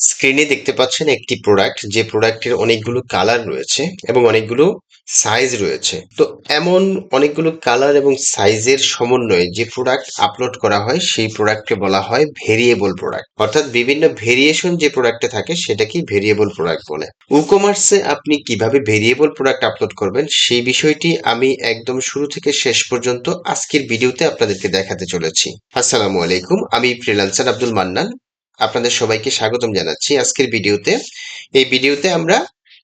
স্ক্রিনে দেখতে পাচ্ছেন একটি প্রোডাক্ট, যে প্রোডাক্টের অনেকগুলো কালার রয়েছে এবং অনেকগুলো সাইজ রয়েছে। তো এমন অনেকগুলো কালার এবং সাইজের সমন্বয়ে যে প্রোডাক্ট আপলোড করা হয় সেই প্রোডাক্টকে বলা হয় ভেরিয়েবল প্রোডাক্ট। অর্থাৎ বিভিন্ন ভেরিয়েশন যে প্রোডাক্টে থাকে সেটাকেই ভেরিয়েবল প্রোডাক্ট বলে। ই-কমার্সে আপনি কিভাবে ভেরিয়েবল প্রোডাক্ট আপলোড করবেন সেই বিষয়টি আমি একদম শুরু থেকে শেষ পর্যন্ত আজকের ভিডিওতে আপনাদেরকে দেখাতে চলেছি। আসসালামু আলাইকুম, আমি ফ্রিল্যান্সার আব্দুল মান্নান। আপনাদের সবাইকে স্বাগতম জানাচ্ছি আজকের ভিডিওতে। এই ভিডিওতে আমরা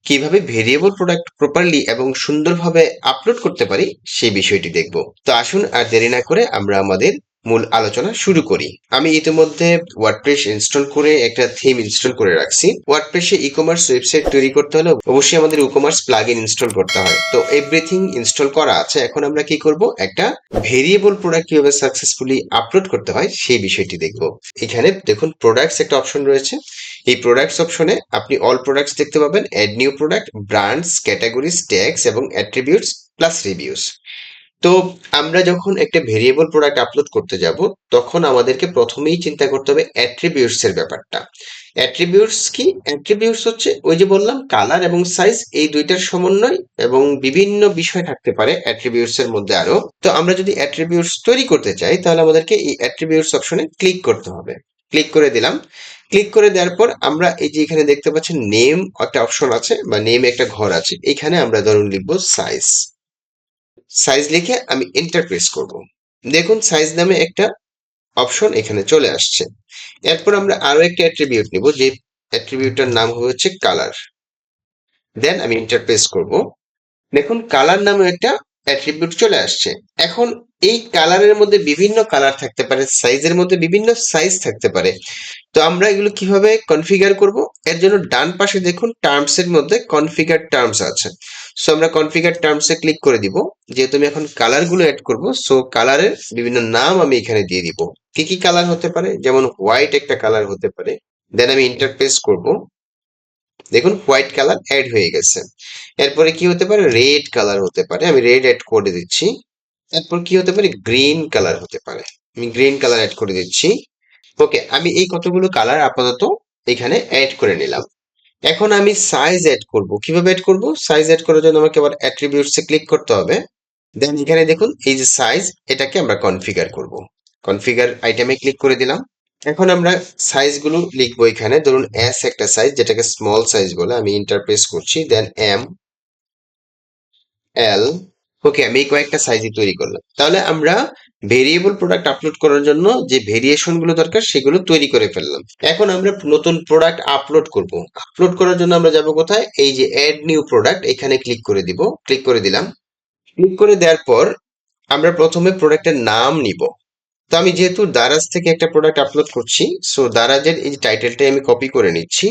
কিভাবে ভেরিয়েবল প্রোডাক্ট প্রপারলি এবং সুন্দরভাবে আপলোড করতে পারি সেই বিষয়টি দেখব। তো আসুন আর দেরি না করে আমরা আমাদের মূল আলোচনা শুরু করি। আমি ইতিমধ্যে ওয়ার্ডপ্রেস ইনস্টল করে একটা থিম ইনস্টল করে রাখছি। ওয়ার্ডপ্রেসে ই-কমার্স ওয়েবসাইট তৈরি করতে হলে অবশ্যই আমাদের ই-কমার্স প্লাগইন ইনস্টল করতে হয়। তো এভরিথিং ইনস্টল করা আছে। এখন আমরা কি করব, একটা ভেরিয়েবল প্রোডাক্ট কিভাবে সাকসেসফুলি আপলোড করতে হয় সেই বিষয়টি দেখব। এখানে দেখুন প্রোডাক্টস একটা অপশন রয়েছে। এই প্রোডাক্টস অপশনে আপনি অল প্রোডাক্টস দেখতে পাবেন, add new product, brands, categories, tags এবং অ্যাট্রিবিউটস প্লাস রিভিউস। তো আমরা যখন একটা ভেরিয়েবল প্রোডাক্ট আপলোড করতে যাব তখন আমাদেরকে প্রথমেই চিন্তা করতে হবে অ্যাট্রিবিউটস এর ব্যাপারটা। অ্যাট্রিবিউটস কি? অ্যাট্রিবিউটস হচ্ছে ওই যে বললাম কালার এবং সাইজ, এই দুইটার সমন্বয় এবং বিভিন্ন বিষয় থাকতে পারে অ্যাট্রিবিউটস এর মধ্যে আরো। তো আমরা যদি অ্যাট্রিবিউটস তৈরি করতে চাই তাহলে আমাদেরকে এই অ্যাট্রিবিউটস অপশনে ক্লিক করতে হবে। ক্লিক করে দিলাম। ক্লিক করে দেওয়ার পর আমরা এই যে এখানে দেখতে পাচ্ছেন নেম একটা অপশন আছে বা নেম একটা ঘর আছে, এখানে আমরা ধরুন লিখবো সাইজ। সাইজ লিখে আমি এন্টার প্রেস করব। দেখুন সাইজ নামে একটা অপশন এখানে চলে আসছে। এরপর আমরা আরো একটা অ্যাট্রিবিউট নিব, যে অ্যাট্রিবিউটটার নাম হচ্ছে কালার। দেন আমি এন্টার প্রেস করব। দেখুন কালার নামে একটা অ্যাট্রিবিউট চলে আসছে। এখন এই কালারের মধ্যে বিভিন্ন কালার থাকতে পারে, সাইজের মধ্যে বিভিন্ন সাইজ থাকতে পারে। তো আমরা এগুলো কিভাবে কনফিগার করব? এর জন্য ডান পাশে দেখুন টার্মস এর মধ্যে কনফিগার টার্মস আছে। সো আমরা কনফিগার টার্মস এ ক্লিক করে দিব। যেহেতু আমি এখন কালার গুলো অ্যাড করব, সো কালারের বিভিন্ন নাম আমি এখানে দিয়ে দিব। কি কি কালার হতে পারে? যেমন হোয়াইট একটা কালার হতে পারে। দেন আমি ইন্টারপ্রেস করব। দেখুন হোয়াইট কালার অ্যাড হয়ে গেছে। এরপরে কি হতে পারে? রেড কালার হতে পারে, আমি রেড অ্যাড করে দিচ্ছি। এরপর কি হতে পারে? গ্রিন কালার হতে পারে, আমি গ্রিন কালার অ্যাড করে দিচ্ছি। ওকে, আমি এই কতগুলো কালার আপাতত এখানে অ্যাড করে নিলাম। এখন আমি সাইজ অ্যাড করব। কিভাবে অ্যাড করব? সাইজ অ্যাড করার জন্য আমাকে আবার অ্যাট্রিবিউটস এ ক্লিক করতে হবে। দেন এখানে দেখুন এই যে সাইজ, এটাকে আমরা কনফিগার করব। কনফিগার আইটেমে ক্লিক করে দিলাম। এখন আমরা সাইজ গুলো লিখবো এখানে। ধরুন এস একটা সাইজ, যেটাকে স্মল সাইজ বলে, আমি ইন্টারপ্রেস করছি। দেন এম, এল। ওকে, আমি এই কয়েকটা সাইজই তৈরি করলাম। তাহলে আমরা ভেরিয়েবল প্রোডাক্ট আপলোড করার জন্য যে ভেরিয়েশন গুলো দরকার সেগুলো তৈরি করে ফেললাম। এখন আমরা নতুন প্রোডাক্ট আপলোড করব। আপলোড করার জন্য আমরা যাব কোথায়? এই যে অ্যাড নিউ প্রোডাক্ট, এখানে ক্লিক করে দিব। ক্লিক করে দিলাম। ক্লিক করে দেওয়ার পর আমরা প্রথমে প্রোডাক্টের নাম নিব। তো আমি যেহেতু দারাজ থেকে একটা প্রোডাক্ট আপলোড করছি, সো দারাজের এই টাইটেলটাই আমি কপি করে নিচ্ছি।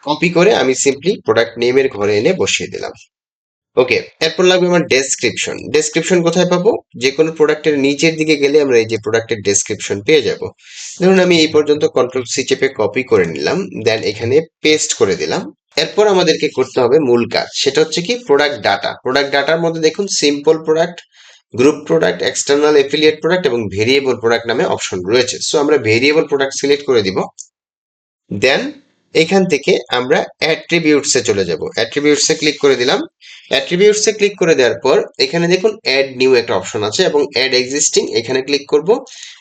কপি করে আমি সিম্পলি প্রোডাক্ট নেমের ঘরে এনে বসিয়ে দিলাম। ওকে, এরপর লাগবে আমার ডেসক্রিপশন। ডেসক্রিপশন কোথায় পাবো? যে কোনো প্রোডাক্টের নিচের দিকে গেলে আমরা এই যে প্রোডাক্টের ডেসক্রিপশন পেয়ে যাব। ধরুন আমি এই পর্যন্ত কন্ট্রোল সি চেপে কপি করে নিলাম। দেন এখানে পেস্ট করে দিলাম। এরপর আমাদেরকে করতে হবে মূল কাজ, সেটা হচ্ছে কি প্রোডাক্ট ডাটা। প্রোডাক্ট ডাটার মধ্যে দেখুন simple product, group product, external affiliate product এবং ভেরিয়েবল প্রোডাক্ট নামে অপশন রয়েছে। সো আমরা ভেরিয়েবল প্রোডাক্ট সিলেক্ট করে দিব। দেন এখান থেকে আমরা অ্যাট্রিবিউটস এ চলে যাব। অ্যাট্রিবিউটস এ ক্লিক করে দিলাম। অ্যাট্রিবিউটস এ ক্লিক করে দেওয়ার পর এখানে দেখুন অ্যাড নিউ একটা অপশন আছে এবং অ্যাড এক্সিস্টিং, এখানে ক্লিক করব।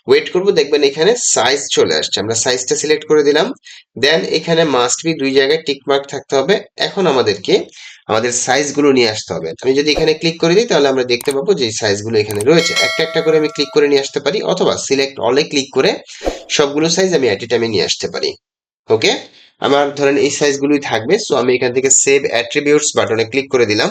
ওয়েট করব, দেখবেন এখানে সাইজ চলে আসছে। আমরা সাইজটা সিলেক্ট করে দিলাম। দেন এখানে মাস্ট বি দুই জায়গায় টিক মার্ক থাকতে হবে। এখন আমাদেরকে আমাদের সাইজ গুলো নিয়ে আসতে হবে। আমি যদি এখানে ক্লিক করে দিই তাহলে আমরা দেখতে পাবো যে এই সাইজ গুলো এখানে রয়েছে। একটা একটা করে আমি ক্লিক করে নিয়ে আসতে পারি, অথবা সিলেক্ট অলে ক্লিক করে সবগুলো সাইজ আমি এট এ টাইমে নিয়ে আসতে পারি। ওকে, আমার ধরেন এই সাইজ গুলোই থাকবে। সো আমি এখান থেকে সেভ অ্যাট্রিবিউটস বাটনে ক্লিক করে দিলাম।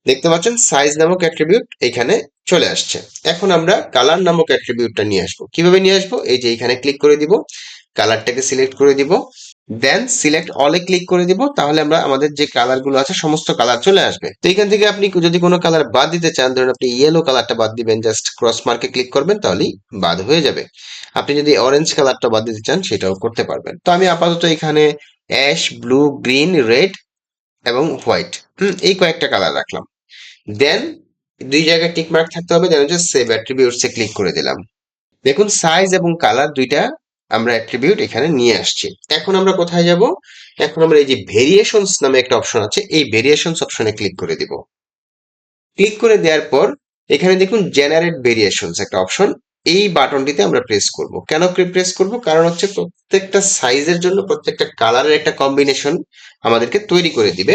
দেখতে পাচ্ছেন সাইজ নামক অ্যাট্রিবিউট এখানে চলে আসছে। এখন আমরা কালার নামক অ্যাট্রিবিউটটা নিয়ে আসবো। কিভাবে নিয়ে আসবো? এই যে এখানে ক্লিক করে দিব, কালারটাকে সিলেক্ট করে দিব। দেন সিলেক্ট অলে ক্লিক করে দিব। তাহলে আমরা আমাদের যে কালার গুলো আছে সমস্ত কালার চলে আসবে। তো এখান থেকে আপনি যদি কোনো কালার বাদ দিতে চান, ধরুন আপনি ইয়েলো কালারটা বাদ দিবেন, জাস্ট ক্রস মার্কে ক্লিক করবেন, তাহলেই বাদ হয়ে যাবে। আপনি যদি অরেঞ্জ কালারটা বাদ দিতে চান সেটাও করতে পারবেন। তো আমি আপাতত এখানে অ্যাশ, ব্লু, গ্রিন, রেড এবং হোয়াইট, এই কয়েকটা কালার রাখলাম। দেন দুই জায়গায় টিক মার্ক থাকতে হবে। দেন হচ্ছে সেভ অ্যাট্রিবিউটস এ ক্লিক করে দিলাম। দেখুন সাইজ এবং কালার দুইটা আমরা অ্যাট্রিবিউট এখানে নিয়ে আসছি। এখন আমরা কোথায় যাব? এখন আমরা এই যে ভেরিয়েশনস নামে একটা অপশন আছে, এই ভেরিয়েশনস অপশনে ক্লিক করে দিব। ক্লিক করে দেওয়ার পর এখানে দেখুন জেনারেট ভেরিয়েশনস একটা অপশন, এই বাটনটিতে আমরা প্রেস করব। কেন প্রেস করব? কারণ হচ্ছে প্রত্যেকটা সাইজের জন্য প্রত্যেকটা কালারের একটা কম্বিনেশন আমাদেরকে তৈরি করে দিবে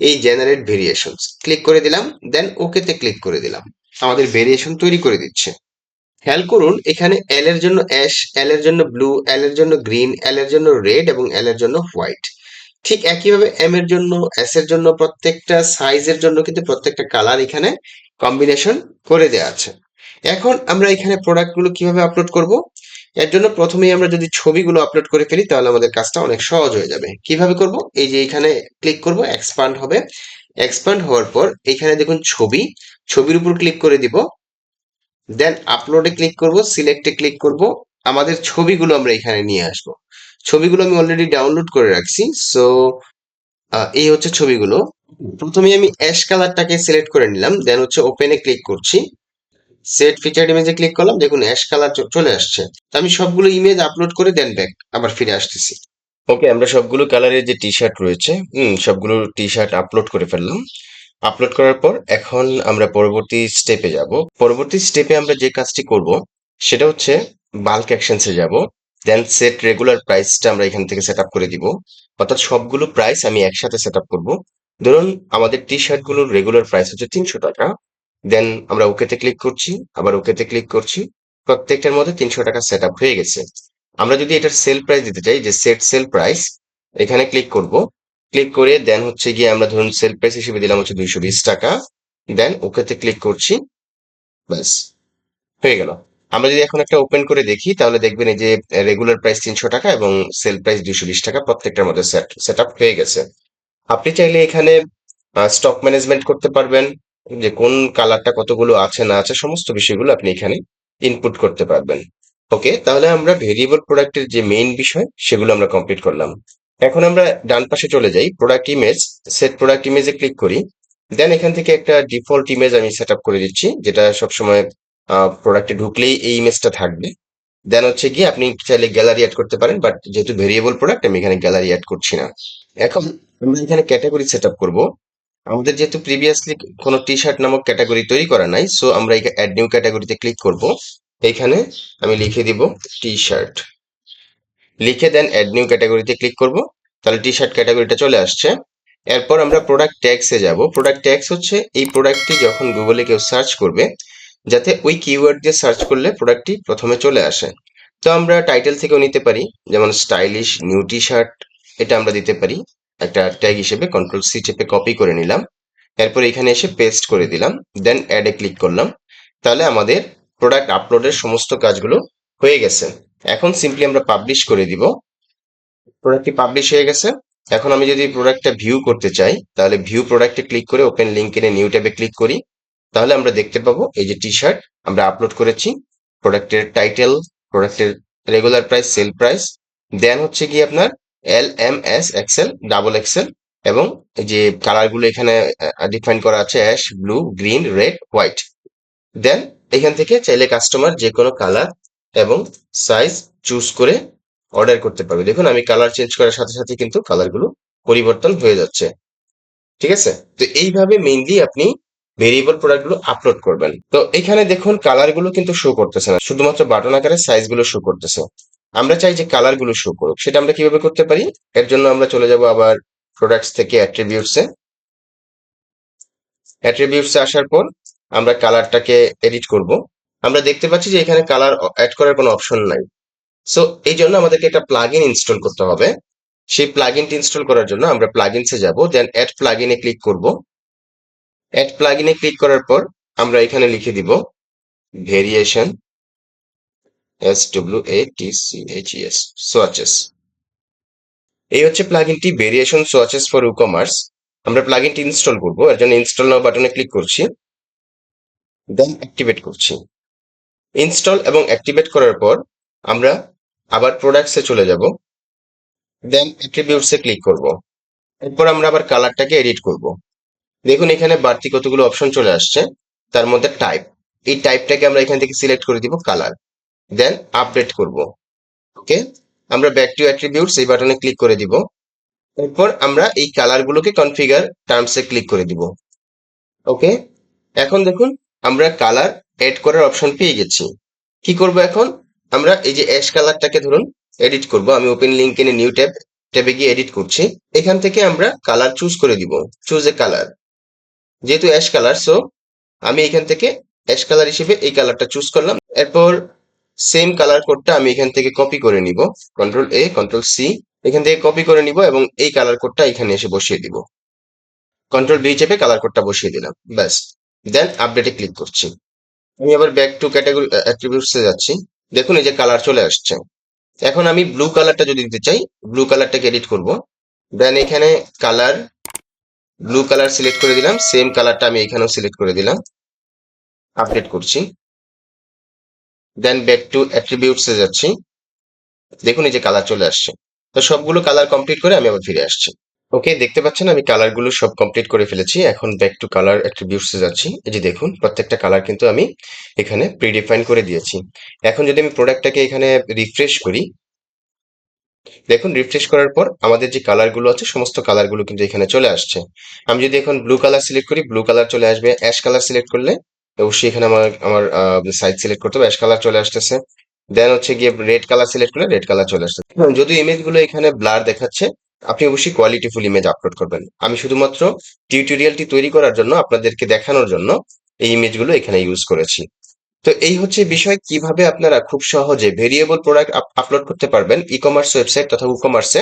এই জেনারেট ভেরিয়েশনস। ক্লিক করে দিলাম, দেন ওকেতে ক্লিক করে দিলাম। আমাদের ভেরিয়েশন তৈরি করে দিচ্ছে। খেয়াল করুন এখানে এল এর জন্য অ্যাশ, এল এর জন্য ব্লু, এল এর জন্য গ্রিন, এল এর জন্য রেড এবং এল এর জন্য হোয়াইট। ঠিক একইভাবে এম এর জন্য, এস এর জন্য প্রত্যেকটা সাইজের জন্য কিন্তু প্রত্যেকটা কালার এখানে কম্বিনেশন করে দেওয়া আছে। এখন আমরা এখানে প্রোডাক্টগুলো কিভাবে আপলোড করব? এর জন্য প্রথমেই আমরা যদি ছবিগুলো আপলোড করে ফেলি তাহলে আমাদের কাজটা অনেক সহজ হয়ে যাবে। কিভাবে করব? এই যে এখানে ক্লিক করব, এক্সপান্ড হবে। এক্সপান্ড হওয়ার পর এখানে দেখুন ছবি, ছবির উপর ক্লিক করে দিব। দেন আপলোডে ক্লিক করব, সিলেক্টে ক্লিক করব। আমাদের ছবিগুলো আমরা এখানে নিয়ে আসব। ছবিগুলো আমি অলরেডি ডাউনলোড করে রাখছি। সো এই হচ্ছে ছবিগুলো। প্রথমে আমি অ্যাশ কালারটাকে সিলেক্ট করে নিলাম, দেন হচ্ছে ওপেনে ক্লিক করছি। সেট ফিচার ইমেজে ক্লিক করলাম, দেখুন অ্যাশ কালার চলে আসছে। তো আমি সবগুলো ইমেজ আপলোড করে দেন ব্যাক আবার ফিরে আসতেছি। ওকে, আমরা সবগুলো কালারের যে টি শার্ট রয়েছে, সবগুলো টি শার্ট আপলোড করে ফেললাম। আপলোড করার পর এখন আমরা পরবর্তী স্টেপে যাব। পরবর্তী স্টেপে আমরা যে কাজটি করব সেটা হচ্ছে বাল্ক অ্যাকশনসে যাব। দেন সেট রেগুলার প্রাইসটা আমরা এখান থেকে সেট আপ করে দিব। অর্থাৎ সবগুলো প্রাইস আমি একসাথে সেট আপ করবো। ধরুন আমাদের টি শার্ট গুলোর রেগুলার প্রাইস হচ্ছে 300 টাকা। দেন আমরা ওকেতে ক্লিক করছি, আবার ওকেতে ক্লিক করছি। প্রত্যেকটার মধ্যে 300 টাকা সেট আপ হয়ে গেছে। আমরা যদি এটার সেল প্রাইস দিতে চাই, যে সেট সেল প্রাইস, এখানে ক্লিক করব। ক্লিক করে দেন হচ্ছে গিয়ে আমরা ধরুন সেল প্রাইস হিসেবে দিলাম হচ্ছে 220 টাকা। দেন ওকেতে ক্লিক করছি, ব্যাস হয়ে গেল। আমরা যদি এখন একটা ওপেন করে দেখি তাহলে দেখবেন এই যে রেগুলার প্রাইস 300 টাকা এবং সেল প্রাইস 220 টাকা প্রত্যেকটার মধ্যে সেট আপ হয়ে গেছে। আপনি চাইলে এখানে স্টক ম্যানেজমেন্ট করতে পারবেন, যে কোন কালারটা কতগুলো আছে না আছে সমস্ত বিষয়গুলো আপনি এখানে ইনপুট করতে পারবেন। ওকে, তাহলে আমরা ভেরিয়েবল প্রোডাক্টের যে মেইন বিষয় সেগুলো আমরা কমপ্লিট করলাম। এখন আমরা ডান পাশে চলে যাই, প্রোডাক্ট ইমেজ, সেট প্রোডাক্ট ইমেজে ক্লিক করি। দেন এখান থেকে একটা ডিফল্ট ইমেজ আমি সেট আপ করে দিচ্ছি, যেটা সবসময় প্রোডাক্টে ঢুকলেই এই ইমেজটা থাকবে। দেন হচ্ছে গিয়ে আপনি চাইলে গ্যালারি অ্যাড করতে পারেন, বাট যেহেতু ভেরিয়েবল প্রোডাক্ট আমি এখানে গ্যালারি অ্যাড করছি না। এখন আমরা এখানে ক্যাটাগরি সেট আপ করবো। আমাদের যেহেতু প্রিভিয়াসলি কোনো টি শার্ট নামক ক্যাটাগরি তৈরি করা নাই, সো আমরা অ্যাড নিউ ক্যাটাগরিতে ক্লিক করব। এইখানে আমি লিখে দিব টি শার্ট, লিখে দেন অ্যাড নিউ ক্যাটাগরিতে ক্লিক করব। তাহলে টি শার্ট ক্যাটাগরিটা চলে আসছে। এরপর আমরা প্রোডাক্ট ট্যাগসে যাব। প্রোডাক্ট ট্যাগস হচ্ছে এই প্রোডাক্টটি যখন গুগলে কেউ সার্চ করবে, যাতে ওই কিওয়ার্ড দিয়ে সার্চ করলে প্রোডাক্টটি প্রথমে চলে আসে। তো আমরা টাইটেল থেকেও নিতে পারি, যেমন স্টাইলিশ নিউ টি শার্ট, এটা আমরা দিতে পারি একটা ট্যাগ হিসেবে। কন্ট্রোল সি চেপে কপি করে নিলাম, এরপর এখানে এসে পেস্ট করে দিলাম, দেন অ্যাডে ক্লিক করলাম। তাহলে আমাদের প্রোডাক্ট আপলোডের সমস্ত কাজগুলো হয়ে গেছে। এখন সিম্পলি আমরা পাবলিশ করে দিব। প্রোডাক্টটি পাবলিশ হয়ে গেছে। এখন আমি যদি প্রোডাক্টটা ভিউ করতে চাই তাহলে ভিউ প্রোডাক্টে ক্লিক করে ওপেন লিঙ্ক ইন নিউ ট্যাবে ক্লিক করি। তাহলে আমরা দেখতে পাবো এই যে টি শার্ট আমরা আপলোড করেছি, প্রোডাক্টের টাইটেল, প্রোডাক্টের regular price, sale price, then হচ্ছে কি আপনার L, M, S, XL, double XL, এবং এই যে কালারগুলো এখানে ডিফাইন করা আছে ash, blue, green, red, white. Then এখান থেকে চাইলে কাস্টমার যে কোনো কালার এবং সাইজ চুজ করে অর্ডার করতে পারবে। দেখুন আমি কালার চেঞ্জ করার সাথে সাথে কিন্তু কালারগুলো পরিবর্তন হয়ে যাচ্ছে। ঠিক আছে, তো এইভাবে মেইনলি আপনি ভেরিয়েবল প্রোডাক্টগুলো আপলোড করবেন। তো এখানে দেখুন কালারগুলো কিন্তু শো করতেছে না, শুধুমাত্র বাটন আকারে সাইজগুলো শো করতেছে। আমরা চাই যে কালারগুলো শো করুক, সেটা আমরা কিভাবে করতে পারি? এর জন্য আমরা চলে যাব আবার প্রোডাক্টস থেকে অ্যাট্রিবিউটসে। অ্যাট্রিবিউটসে আসার পর আমরা কালারটাকে এডিট করব। আমরা দেখতে পাচ্ছি যে এখানে কালার অ্যাড করার কোনো অপশন নাই। সো এই জন্য আমাদেরকে একটা প্লাগইন ইনস্টল করতে হবে। সেই প্লাগইনটি ইনস্টল করার জন্য আমরা প্লাগইনসে যাব, দেন অ্যাড প্লাগইনে ক্লিক করব। অ্যাড প্লাগইনে ক্লিক করার পর আমরা এখানে লিখে দিব ভেরিয়েশন, SWATCHES, সোয়াচেস। এই হচ্ছে প্লাগইনটি, ভেরিয়েশন সোয়াচেস ফর ইকমার্স। আমরা প্লাগইনটি ইনস্টল করব, এর জন্য ইনস্টল নাও বাটনে ক্লিক করছি, দেন অ্যাক্টিভেট করছি। ইনস্টল এবং অ্যাক্টিভেট করার পর আমরা আবার প্রোডাক্টসে চলে যাব, দেন অ্যাট্রিবিউটসে ক্লিক করব। এরপর আমরা আবার কালারটাকে এডিট করব। দেখুন এখানে বাড়তি কতগুলো অপশন চলে আসছে, তার মধ্যে টাইপ, এই টাইপটাকে আমরা এখান থেকে সিলেক্ট করে দিব কালার, দেন আপডেট করব। ওকে, আমরা ব্যাক টু অ্যাট্রিবিউটস এই বাটনে ক্লিক করে দিব। এরপর আমরা এই কালার গুলোকে কনফিগার টার্মসে ক্লিক করে দিব। ওকে, এখন দেখুন আমরা কালার এড করার অপশন পেয়ে গেছি। কি করব এখন, আমরা এই যে অ্যাশ কালারটাকে ধরুন এডিট করব। আমি ওপেন লিংক ইন নিউ ট্যাবে গিয়ে এডিট করছি। এখান থেকে আমরা কালার চুজ করে দিব, চুজ এ কালার। যেহেতু অ্যাশ কালার, সো আমি এখান থেকে অ্যাশ কালার হিসেবে এই কালারটা চুজ করলাম। এরপর সেম কালার কোডটা আমি এখান থেকে কপি করে নিব, কন্ট্রোল এ কন্ট্রোল সি, এখান থেকে কপি করে নিব এবং এই কালার কোডটা এখানে এসে বসিয়ে দিব। কন্ট্রোল বি চেপে কালার কোডটা বসিয়ে দিলাম, ব্যাস। দেন আপডেটে ক্লিক করছি। আমি আবার ব্যাক টু ক্যাটাগরি অ্যাট্রিবিউটসে যাচ্ছি। দেখুন এই যে কালার চলে আসছে। এখন আমি ব্লু কালারটা যদি দিতে চাই, ব্লু কালারটাকে এডিট করব। দেন এখানে কালার, ব্লু কালার সিলেক্ট করে দিলাম, সেম কালারটা আমি এখানেও সিলেক্ট করে দিলাম। আপডেট করছি। দেন ব্যাক টু অ্যাট্রিবিউটসে যাচ্ছি। দেখুন এই যে কালার চলে আসছে। তো সবগুলো কালার কমপ্লিট করে আমি আবার ফিরে আসছি। ওকে, দেখতে পাচ্ছেন আমি কালার গুলো সব কমপ্লিট করে ফেলেছি। এখন ব্যাক টু কালার অ্যাট্রিবিউটসে যাচ্ছি। এই যে দেখুন প্রত্যেকটা কালার কিন্তু আমি এখানে প্রিডিফাইন করে দিয়েছি। এখন যদি আমি প্রোডাক্টটাকে এখানে রিফ্রেশ করি, দেখুন রিফ্রেশ করার পর আমাদের যে কালার গুলো আছে সমস্ত কালার গুলো কিন্তু এখানে চলে আসছে। আমি যদি এখন ব্লু কালার সিলেক্ট করি, ব্লু কালার চলে আসবে। অ্যাশ কালার সিলেক্ট করলে অবশ্যই এখানে আমার আমার সাইজ সিলেক্ট করতে হবে, অ্যাশ কালার চলে আসতেছে। দেন হচ্ছে গিয়ে রেড কালার সিলেক্ট করলে রেড কালার চলে আসছে। যদি ইমেজ গুলো এখানে ব্লার দেখাচ্ছে, আপনি অবশ্যই কোয়ালিটিফুল ইমেজ আপলোড করবেন। আমি শুধুমাত্র টিউটোরিয়ালটি তৈরি করার জন্য, আপনাদেরকে দেখানোর জন্য এই ইমেজগুলো এখানে ইউজ করেছি। তো এই হচ্ছে বিষয়, কিভাবে আপনারা খুব সহজে ভেরিয়েবল প্রোডাক্ট আপলোড করতে পারবেন ই কমার্স ওয়েবসাইট তথা উকমার্সে।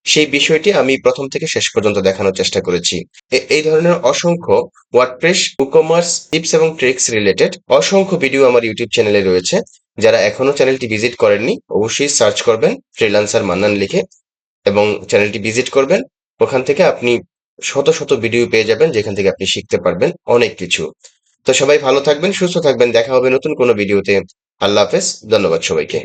সেই বিষয়টি আমি প্রথম থেকে শেষ পর্যন্ত দেখানোর চেষ্টা করেছি। এই ধরনের অসংখ্য ওয়ার্ডপ্রেস, উকমার্স টিপস এবং ট্রিক্স রিলেটেড অসংখ্য ভিডিও আমার ইউটিউব চ্যানেলে রয়েছে। যারা এখনো চ্যানেলটি ভিজিট করেননি, অবশ্যই সার্চ করবেন ফ্রিল্যান্সার মান্নান লিখে এবং চ্যানেলটি ভিজিট করবেন। ওখান থেকে আপনি শত শত ভিডিও পেয়ে যাবেন, যেখান থেকে আপনি শিখতে পারবেন অনেক কিছু। তো সবাই ভালো থাকবেন, সুস্থ থাকবেন, দেখা হবে নতুন কোনো ভিডিওতে। আল্লাহ হাফেজ, ধন্যবাদ সবাইকে।